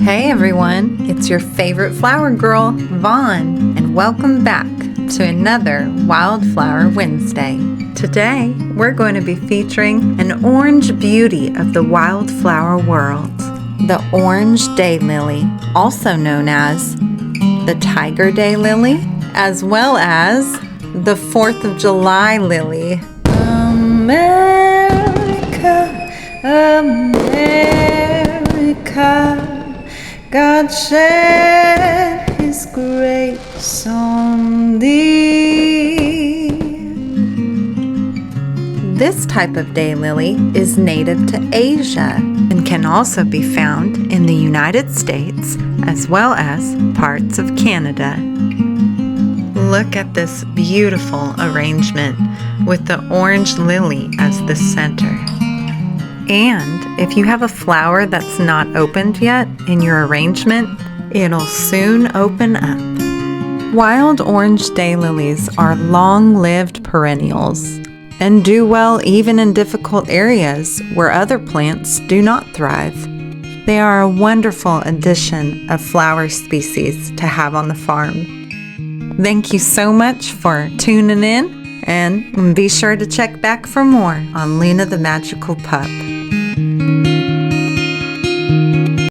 Hey everyone, it's your favorite flower girl, Vaughn, and welcome back to another Wildflower Wednesday. Today, we're going to be featuring an orange beauty of the wildflower world, the orange daylily, also known as the tiger daylily, as well as the 4th of July lily. America, America, God shed His grace on thee. This type of daylily is native to Asia and can also be found in the United States as well as parts of Canada. Look at this beautiful arrangement with the orange lily as the center. And if you have a flower that's not opened yet in your arrangement, it'll soon open up. Wild orange daylilies are long-lived perennials and do well even in difficult areas where other plants do not thrive. They are a wonderful addition of flower species to have on the farm. Thank you so much for tuning in, and be sure to check back for more on Lena the Magical Pup.